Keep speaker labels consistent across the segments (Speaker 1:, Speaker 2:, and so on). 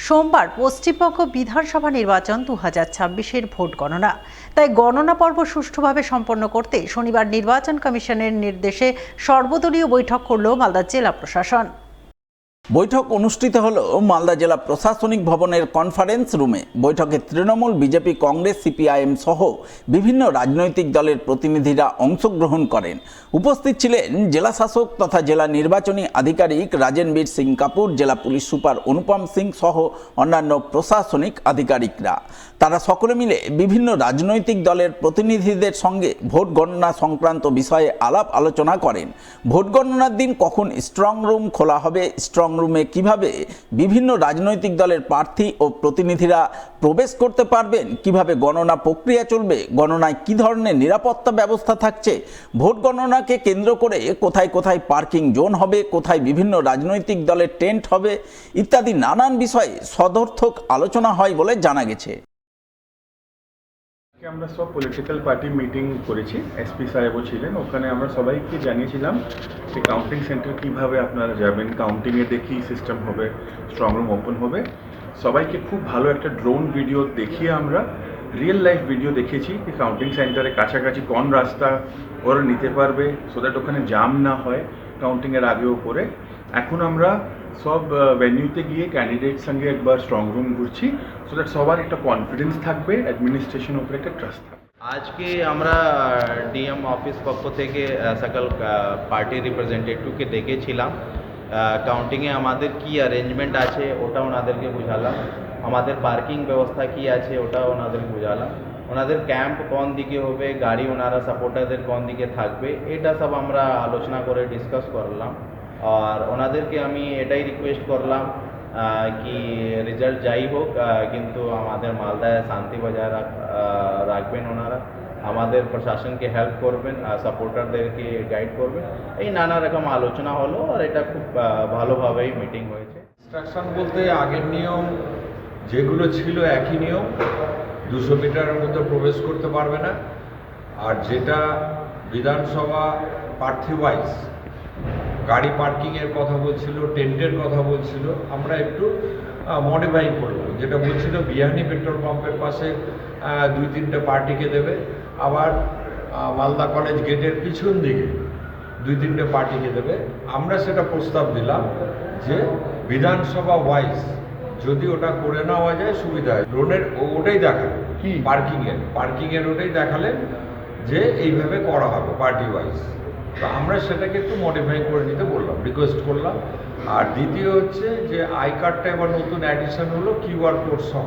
Speaker 1: সোমবার পশ্চিমবঙ্গ বিধানসভা নির্বাচন 2026-এর ভোট গণনা। তাই গণনা পর্ব সুষ্ঠুভাবে সম্পন্ন করতে শনিবার নির্বাচন কমিশনের নির্দেশে সর্বদলীয় বৈঠক করল মালদা জেলা প্রশাসন।
Speaker 2: বৈঠক অনুষ্ঠিত হলো মালদা জেলা প্রশাসনিক ভবনের কনফারেন্স রুমে। বৈঠকে তৃণমূল, বিজেপি, কংগ্রেস, সিপিআইএম সহ বিভিন্ন রাজনৈতিক দলের প্রতিনিধিরা অংশগ্রহণ করেন। উপস্থিত ছিলেন জেলা শাসক তথা জেলা নির্বাচনী আধিকারিক রাজেনবীর সিং কাপুর, জেলা পুলিশ সুপার অনুপম সিং সহ অন্যান্য প্রশাসনিক আধিকারিকরা। তারা সকলে মিলে বিভিন্ন রাজনৈতিক দলের প্রতিনিধিদের সঙ্গে ভোট গণনা সংক্রান্ত বিষয়ে আলাপ আলোচনা করেন। ভোট গণনার দিন কখন স্ট্রং রুম খোলা হবে, স্ট্রং রুমে কিভাবে বিভিন্ন রাজনৈতিক দলের প্রার্থী ও প্রতিনিধিরা প্রবেশ করতে পারবেন, কিভাবে গণনা প্রক্রিয়া চলবে, গণনায় কি ধরনের নিরাপত্তা ব্যবস্থা থাকছে, ভোট গণনাকে কেন্দ্র করে কোথায় কোথায় পার্কিং জোন হবে, কোথায় বিভিন্ন রাজনৈতিক দলের টেন্ট হবে ইত্যাদি নানান বিষয়ে সদর্থক আলোচনা হয় বলে জানা গেছে।
Speaker 3: আমরা সব পলিটিক্যাল পার্টি মিটিং করেছি, এসপি সাহেবও ছিলেন ওখানে। আমরা সবাইকে জানিয়েছিলাম যে কাউন্টিং সেন্টার কিভাবে আপনারা যাবেন, কাউন্টিংয়ে দেখি সিস্টেম হবে, স্ট্রং রুম ওপেন হবে। সবাইকে খুব ভালো একটা ড্রোন ভিডিও দেখিয়ে আমরা রিয়েল লাইফ ভিডিও দেখিয়েছি যে কাউন্টিং সেন্টারে কাছাকাছি কোন রাস্তা ওরা নিতে পারবে, সো দ্যাট ওখানে জাম না হয় কাউন্টিংয়ের আগেও পরে। এখন আমরা সব ভেন্যুতে গিয়ে ক্যান্ডিডেট সঙ্গে একবার স্ট্রং রুম ঘুরছি, সো দ্যাট সবার একটা কনফিডেন্স থাকবে, অ্যাডমিনিস্ট্রেশনের উপরে একটা ট্রাস্ট থাকবে।
Speaker 4: আজকে আমরা ডিএম অফিস পক্ষ থেকে সকল পার্টি রিপ্রেজেন্টেটিভকে ডেকেছিলাম। কাউন্টিংয়ে আমাদের কি অ্যারেঞ্জমেন্ট আছে ওটা ওনাদেরকে বুঝালাম, আমাদের পার্কিং ব্যবস্থা কি আছে ওটা ওনাদেরকে বুঝালাম, ওনাদের ক্যাম্প কোন দিকে হবে, গাড়ি ওনারা সাপোর্টারদের কোন দিকে থাকবে, এটা সব আমরা আলোচনা করে ডিসকাস করলাম। আর ওনাদেরকে আমি এটাই রিকোয়েস্ট করলাম কি রেজাল্ট যাই হোক কিন্তু আমাদের মালদায় শান্তি বজায় রাখবেন, ওনারা আমাদের প্রশাসনকে হেল্প করবেন, সাপোর্টারদেরকে গাইড করবেন। এই নানা রকম আলোচনা হলো আর এটা খুব ভালোভাবেই মিটিং হয়েছে।
Speaker 5: ইনস্ট্রাকশন বলতে আগের নিয়ম যেগুলো ছিল একই নিয়ম, 200 মিটারের মধ্যে প্রবেশ করতে পারবে না। আর যেটা বিধানসভা প্রার্থী ওয়াইজ গাড়ি পার্কিংয়ের কথা বলছিল, টেন্টের কথা বলছিল, আমরা একটু মডিফাই করব। যেটা বলছিল বিহানি পেট্রোল পাম্পের পাশে 2-3টে পার্টিকে দেবে, আবার মালদা কলেজ গেটের পিছন দিকে 2-3টে পার্টিকে দেবে। আমরা সেটা প্রস্তাব দিলাম যে বিধানসভা ওয়াইজ যদি ওটা করে নেওয়া যায় সুবিধা হয়। ড্রোনের ওটাই দেখালেন, পার্কিংয়ের ওটাই দেখালেন যে এইভাবে করা হবে পার্টি ওয়াইজ। তো আমরা সেটাকে একটু মডিফাই করে নিতে বললাম, রিকোয়েস্ট করলাম। আর দ্বিতীয় হচ্ছে যে আই কার্ডটা এবার নতুন অ্যাডিশন হলো, কিউআর কোড সহ,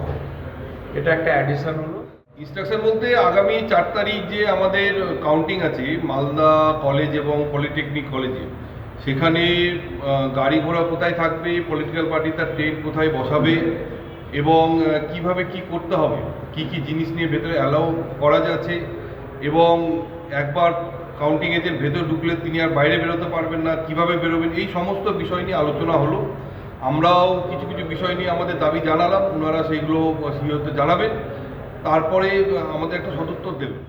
Speaker 5: এটা একটা অ্যাডিশন হলো।
Speaker 6: ইনস্ট্রাকশন বলতে আগামী 4 তারিখ যে আমাদের কাউন্টিং আছে মালদা কলেজ এবং পলিটেকনিক কলেজে, সেখানে গাড়ি ঘোড়া কোথায় থাকবে, পলিটিক্যাল পার্টি তার টেন্ট কোথায় বসাবে এবং কিভাবে কি করতে হবে, কি কি জিনিস নিয়ে ভেতরে অ্যালাউ করা যাচ্ছে, এবং একবার কাউন্টিং এজেন্ট ভেতর ঢুকলে তিনি আর বাইরে বেরোতে পারবেন না, কিভাবে বেরোবেন, এই সমস্ত বিষয় নিয়ে আলোচনা হলো। আমরাও কিছু কিছু বিষয় নিয়ে আমাদের দাবি জানালাম, ওনারা সেইগুলো জানাবেন, তারপরে আমাদের একটা সদুত্তর দেবেন।